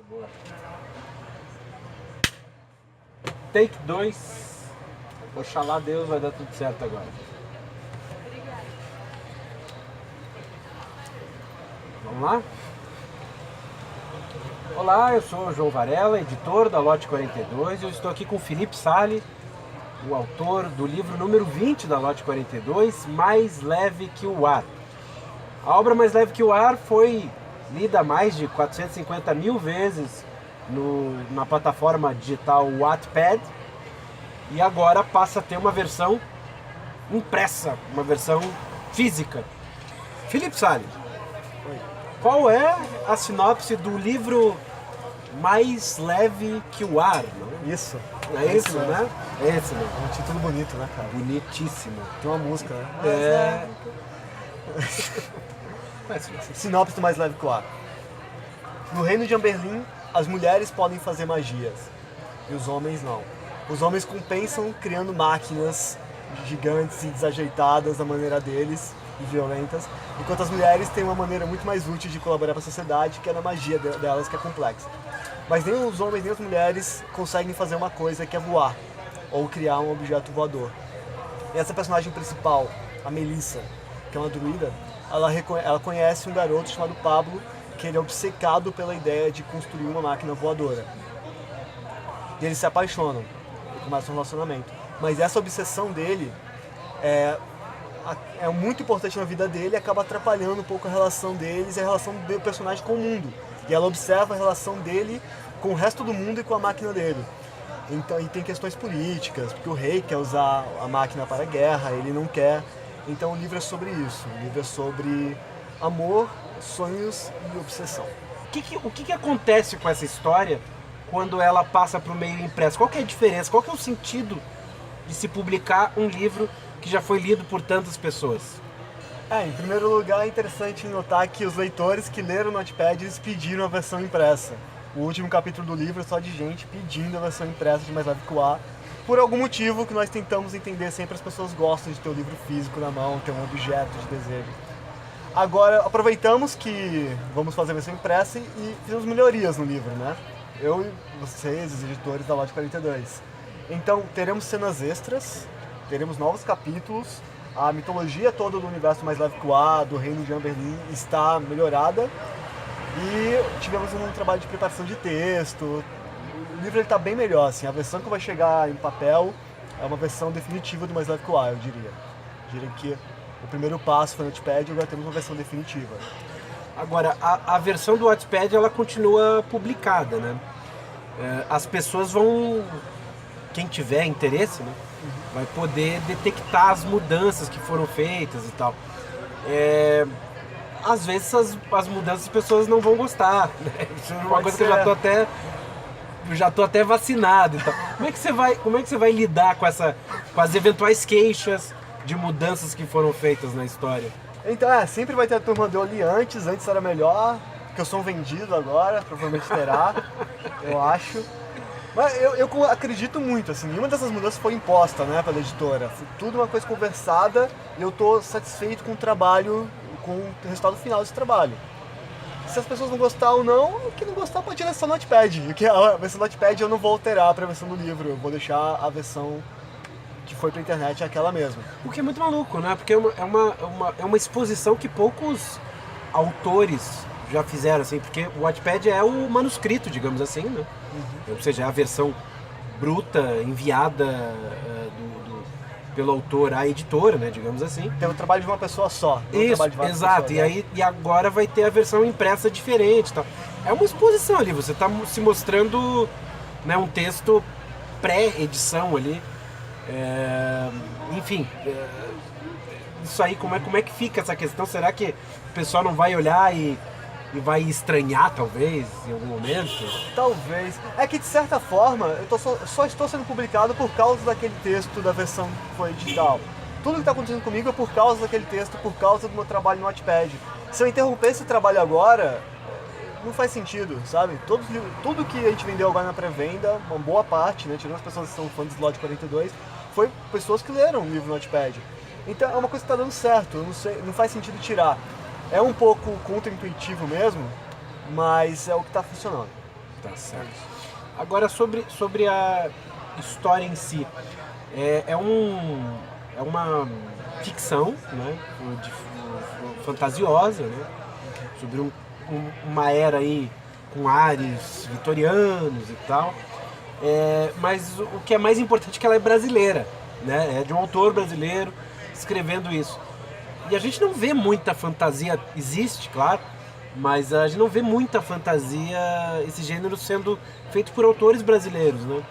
Boa. Take 2. Oxalá Deus vai dar tudo certo agora. Vamos lá? Olá, eu sou o João Varela, editor da Lote 42, e eu estou aqui com o Felipe Salli, o autor do livro número 20 da Lote 42, Mais Leve que o Ar. A obra Mais Leve que o Ar foi lida mais de 450 mil vezes na plataforma digital Wattpad, e agora passa a ter uma versão impressa, uma versão física. Felipe Salli, qual é a sinopse do livro Mais Leve que o Ar? Não? Isso. É isso, né? É esse, né? É um título bonito, né, cara? Bonitíssimo. Tem uma música, né? É. Sinopse do Mais Leve que o Ar. No reino de Amberlin, as mulheres podem fazer magias e os homens não. Os homens compensam criando máquinas gigantes e desajeitadas da maneira deles e violentas, enquanto as mulheres têm uma maneira muito mais útil de colaborar para a sociedade, que é na magia delas, que é complexa. Mas nem os homens nem as mulheres conseguem fazer uma coisa que é voar, ou criar um objeto voador. E essa personagem principal, a Melissa, que é uma druida, ela conhece um garoto chamado Pablo, que ele é obcecado pela ideia de construir uma máquina voadora. E eles se apaixonam, e começam um relacionamento. Mas essa obsessão dele é muito importante na vida dele e acaba atrapalhando um pouco a relação deles e a relação do personagem com o mundo. E ela observa a relação dele com o resto do mundo e com a máquina dele. Então, e tem questões políticas, porque o rei quer usar a máquina para a guerra, ele não quer. Então o livro é sobre isso, o livro é sobre amor, sonhos e obsessão. O que acontece com essa história quando ela passa para o meio impresso? Qual que é a diferença? Qual que é o sentido de se publicar um livro que já foi lido por tantas pessoas? Em primeiro lugar, é interessante notar que os leitores que leram no Wattpad, eles pediram a versão impressa. O último capítulo do livro é só de gente pedindo a versão impressa de Mais Leve que o Ar, por algum motivo que nós tentamos entender. Sempre as pessoas gostam de ter o livro físico na mão, ter um objeto de desejo. Agora, aproveitamos que vamos fazer a versão impressa e fizemos melhorias no livro, né? Eu e vocês, os editores da Lote 42. Então, teremos cenas extras, teremos novos capítulos, a mitologia toda do universo Mais Leve que o Ar, do reino de Amberlin, está melhorada. E tivemos um trabalho de preparação de texto. O livro está bem melhor, assim. A versão que vai chegar em papel é uma versão definitiva do Mais Leve que o Ar, eu diria. Eu diria que o primeiro passo foi no Wattpad e agora temos uma versão definitiva. Agora, a versão do Wattpad, ela continua publicada, né? As pessoas vão, quem tiver interesse, né, vai poder detectar as mudanças que foram feitas e tal. Às vezes as mudanças as pessoas não vão gostar, né? Isso é uma coisa que eu já tô até vacinado. Então. Como é que você vai lidar com as eventuais queixas de mudanças que foram feitas na história? Então, sempre vai ter a turma do eu li antes era melhor, que eu sou um vendido agora, provavelmente terá, eu acho. Mas eu acredito muito, assim, nenhuma dessas mudanças foi imposta, né, pela editora. Foi tudo uma coisa conversada e eu tô satisfeito com o trabalho, com o resultado final desse trabalho. Se as pessoas vão gostar ou não, o que não gostar pode ir na versão Wattpad. A versão Wattpad eu não vou alterar para a versão do livro, eu vou deixar a versão que foi pra internet aquela mesma. O que é muito maluco, né? Porque é uma exposição que poucos autores já fizeram, assim, porque o Wattpad é o manuscrito, digamos assim, né? Ou seja, é a versão bruta, enviada pelo autor à editora, né? Digamos assim. Tem o trabalho de uma pessoa só. Isso, exato. Pessoas, né? E agora vai ter a versão impressa diferente, tal. É uma exposição ali, você está se mostrando, né, um texto pré-edição ali. Enfim, isso aí, como é que fica essa questão? Será que o pessoal não vai olhar e vai estranhar, talvez, em algum momento? Talvez. É que, de certa forma, eu só estou sendo publicado por causa daquele texto da versão que foi digital. Tudo que está acontecendo comigo é por causa daquele texto, por causa do meu trabalho no Wattpad. Se eu interromper esse trabalho agora, não faz sentido, sabe? Tudo que a gente vendeu agora na pré-venda, uma boa parte, né, tirando as pessoas que são fãs do Lote 42, foi pessoas que leram o livro no Wattpad. Então é uma coisa que está dando certo, não faz sentido tirar. É um pouco contra-intuitivo mesmo, mas é o que está funcionando. Tá certo. Agora, sobre a história em si, é uma ficção, né, fantasiosa, né, sobre uma era aí com ares vitorianos e tal, mas o que é mais importante é que ela é brasileira, né, é de um autor brasileiro escrevendo isso. E a gente não vê muita fantasia, existe, claro, mas a gente não vê muita fantasia, esse gênero sendo feito por autores brasileiros, né?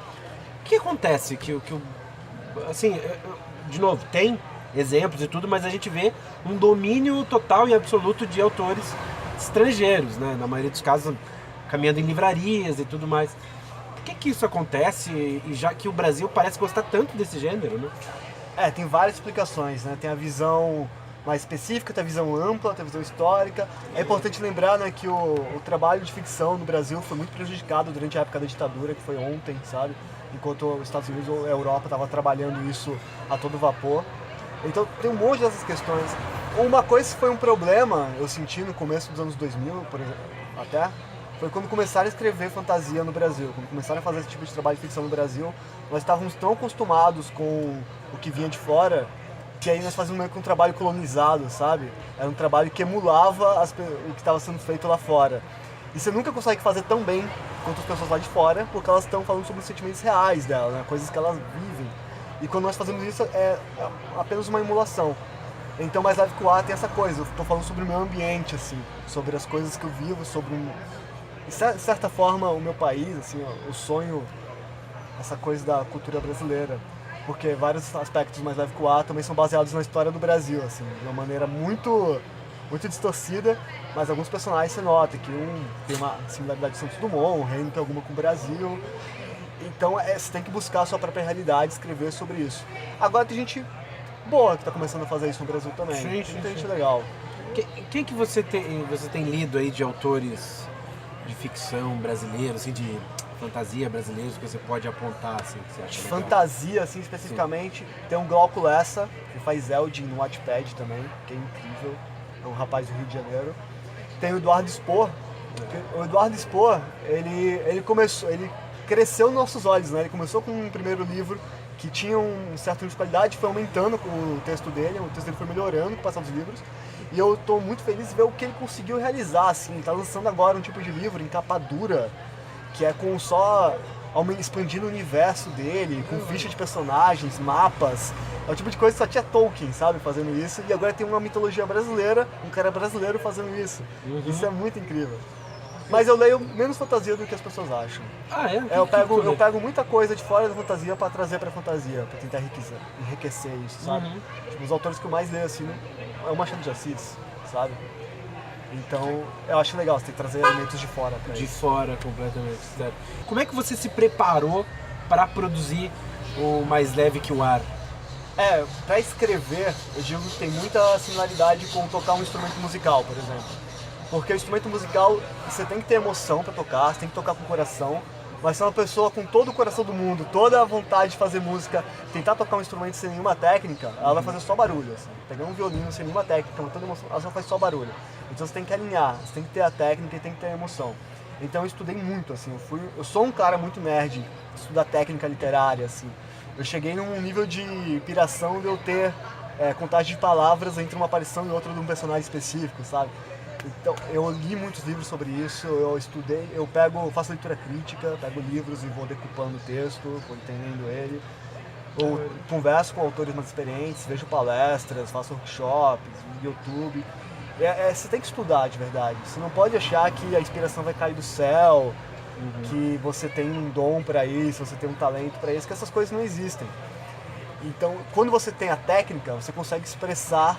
O que acontece? Assim, de novo, tem exemplos e tudo, mas a gente vê um domínio total e absoluto de autores estrangeiros, né? Na maioria dos casos, caminhando em livrarias e tudo mais. Por que isso acontece, e já que o Brasil parece gostar tanto desse gênero, né? Tem várias explicações, né? Tem a visão mais específica, tem a visão ampla, tem a visão histórica. É importante lembrar, né, que o trabalho de ficção no Brasil foi muito prejudicado durante a época da ditadura, que foi ontem, sabe? Enquanto os Estados Unidos ou a Europa estavam trabalhando isso a todo vapor. Então tem um monte dessas questões. Uma coisa que foi um problema, eu senti no começo dos anos 2000, por exemplo, até, foi quando começaram a escrever fantasia no Brasil. Quando começaram a fazer esse tipo de trabalho de ficção no Brasil, nós estávamos tão acostumados com o que vinha de fora, que aí nós fazíamos meio que um trabalho colonizado, sabe? Era um trabalho que emulava o que estava sendo feito lá fora. E você nunca consegue fazer tão bem quanto as pessoas lá de fora, porque elas estão falando sobre os sentimentos reais delas, né? Coisas que elas vivem. E quando nós fazemos isso, é apenas uma emulação. Então, Mais Leve que o Ar tem essa coisa. Eu estou falando sobre o meu ambiente, assim, sobre as coisas que eu vivo, sobre, de certa forma, o meu país, assim, ó, o sonho, essa coisa da cultura brasileira. Porque vários aspectos Mais Leve que o Ar também são baseados na história do Brasil, assim, de uma maneira muito, muito distorcida, mas alguns personagens você nota que um tem uma similaridade com Santos Dumont, o Reino tem alguma com o Brasil. Então você tem que buscar a sua própria realidade e escrever sobre isso. Agora tem gente boa que está começando a fazer isso no Brasil também. Sim, muita gente legal. Quem que você tem lido aí de autores de ficção brasileiro, assim, de fantasia brasileiros que você pode apontar, assim, que você acha legal? Fantasia, assim, especificamente, tem um Glauco Lessa, que faz Eldin no Wattpad também, que é incrível, é um rapaz do Rio de Janeiro. Tem o Eduardo Spohr. O Eduardo Spohr, ele cresceu nos nossos olhos, né? Ele começou com um primeiro livro que tinha um certo nível de qualidade, foi aumentando com o texto dele foi melhorando com o passar dos livros. E eu estou muito feliz de ver o que ele conseguiu realizar, assim. Ele está lançando agora um tipo de livro em capa dura, que é com só expandindo o universo dele, com ficha de personagens, mapas. É o tipo de coisa que só tinha Tolkien, sabe, fazendo isso. E agora tem uma mitologia brasileira, um cara brasileiro fazendo isso. Isso é muito incrível. Mas eu leio menos fantasia do que as pessoas acham. Ah, é? Eu pego muita coisa de fora da fantasia para trazer pra fantasia, para tentar enriquecer isso, sabe? Tipo, os autores que eu mais leio, assim, é o Machado de Assis, sabe? Então, eu acho legal, você tem que trazer elementos de fora pra isso. De fora, completamente, certo. Como é que você se preparou para produzir o Mais Leve que o Ar? Pra escrever, eu digo que tem muita similaridade com tocar um instrumento musical, por exemplo. Porque o instrumento musical, você tem que ter emoção pra tocar, você tem que tocar com o coração, mas se é uma pessoa com todo o coração do mundo, toda a vontade de fazer música, tentar tocar um instrumento sem nenhuma técnica, ela vai fazer só barulho, assim. Pegar um violino sem nenhuma técnica, com toda emoção, ela só faz só barulho. Então você tem que alinhar, você tem que ter a técnica e tem que ter a emoção. Então eu estudei muito, assim, eu sou um cara muito nerd, estudar técnica literária, assim. Eu cheguei num nível de piração de eu ter contagem de palavras entre uma aparição e outra de um personagem específico, sabe? Então, eu li muitos livros sobre isso, eu estudei, faço leitura crítica, pego livros e vou decupando o texto, vou entendendo ele. Ou converso com autores mais experientes, vejo palestras, faço workshops, YouTube. Você tem que estudar de verdade, você não pode achar que a inspiração vai cair do céu, que você tem um dom para isso, você tem um talento para isso, que essas coisas não existem. Então, quando você tem a técnica, você consegue expressar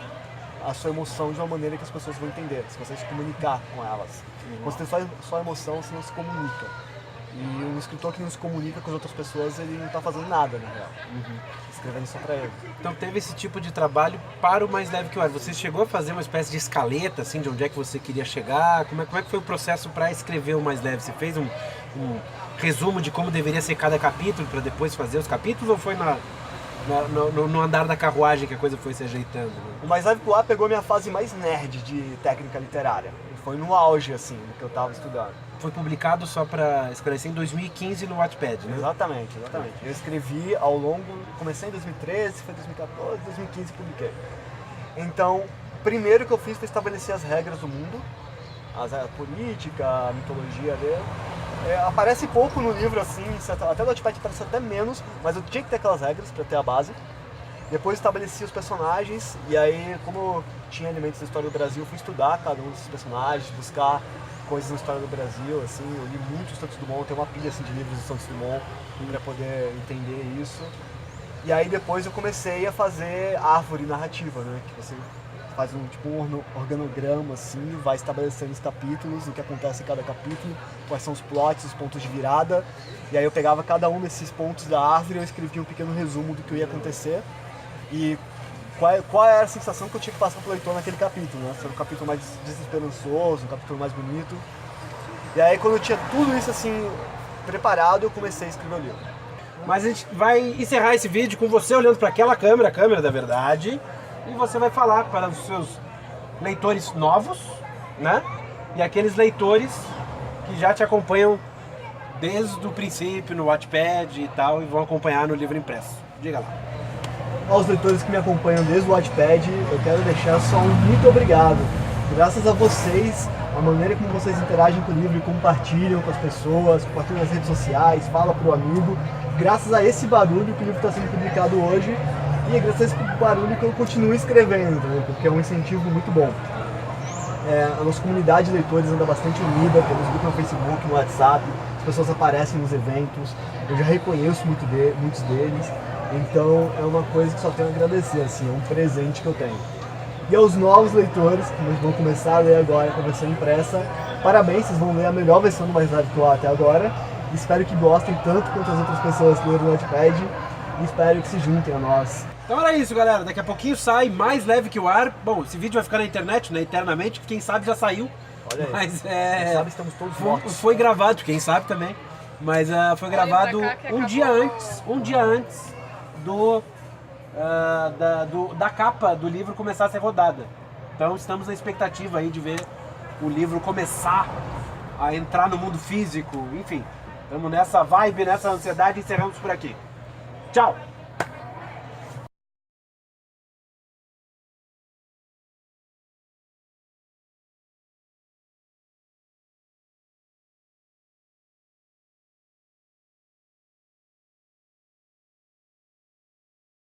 a sua emoção de uma maneira que as pessoas vão entender, você consegue se comunicar com elas. Quando você tem só emoção, você não se comunica. E um escritor que não se comunica com as outras pessoas, ele não está fazendo nada, na real. Escrevendo só para ele. Então teve esse tipo de trabalho para o Mais Leve que o Ar. Você chegou a fazer uma espécie de escaleta, assim, de onde é que você queria chegar? Como é que foi o processo para escrever o Mais Leve? Você fez um resumo de como deveria ser cada capítulo para depois fazer os capítulos, ou foi no andar da carruagem que a coisa foi se ajeitando? O Mais Leve que o Ar pegou a minha fase mais nerd de técnica literária. Foi no auge, assim, do que eu tava estudando. Foi publicado, só para esclarecer, em 2015 no Wattpad, né? Exatamente. Eu escrevi ao longo, comecei em 2013, foi 2014, 2015 publiquei. Então, primeiro que eu fiz foi estabelecer as regras do mundo, a política, a mitologia dele. Aparece pouco no livro, assim, até no Wattpad aparece até menos, mas eu tinha que ter aquelas regras para ter a base. Depois estabeleci os personagens, e aí, como tinha elementos da história do Brasil, fui estudar cada um desses personagens, buscar coisas na história do Brasil, assim, eu li muito o Santos Dumont, tenho uma pilha assim, de livros do Santos Dumont para poder entender isso. E aí depois eu comecei a fazer árvore narrativa, né, que você faz um organograma, assim, vai estabelecendo os capítulos, o que acontece em cada capítulo, quais são os plots, os pontos de virada, e aí eu pegava cada um desses pontos da árvore e eu escrevia um pequeno resumo do que ia acontecer, e qual era a sensação que eu tinha que passar pro leitor naquele capítulo, né? Se era um capítulo mais desesperançoso, um capítulo mais bonito. E aí quando eu tinha tudo isso assim preparado, eu comecei a escrever o livro. Mas a gente vai encerrar esse vídeo com você olhando para aquela câmera, a câmera da verdade, e você vai falar para os seus leitores novos, né? E aqueles leitores que já te acompanham desde o princípio no Wattpad e tal, e vão acompanhar no livro impresso. Diga lá. Aos leitores que me acompanham desde o Wattpad, eu quero deixar só um muito obrigado. Graças a vocês, a maneira como vocês interagem com o livro e compartilham com as pessoas, compartilham nas redes sociais, fala pro amigo. Graças a esse barulho que o livro está sendo publicado hoje e graças a esse barulho que eu continuo escrevendo, né? Porque é um incentivo muito bom. A nossa comunidade de leitores anda bastante unida, temos grupo no Facebook, no WhatsApp, as pessoas aparecem nos eventos, eu já reconheço muitos deles. Então é uma coisa que só tenho a agradecer, assim, é um presente que eu tenho. E aos novos leitores, que vão começar a ler agora com a versão impressa, parabéns, vocês vão ler a melhor versão do Mais Leve que o Ar até agora. Espero que gostem tanto quanto as outras pessoas que leram no Wattpad e espero que se juntem a nós. Então era isso, galera. Daqui a pouquinho sai Mais Leve que o Ar. Bom, esse vídeo vai ficar na internet, né, eternamente, quem sabe já saiu. Olha aí. Mas Quem sabe estamos todos mortos. foi gravado, quem sabe também. Mas foi gravado um dia antes da capa do livro começar a ser rodada. Então estamos na expectativa aí de ver o livro começar a entrar no mundo físico, enfim. Estamos nessa vibe, nessa ansiedade e encerramos por aqui. Tchau!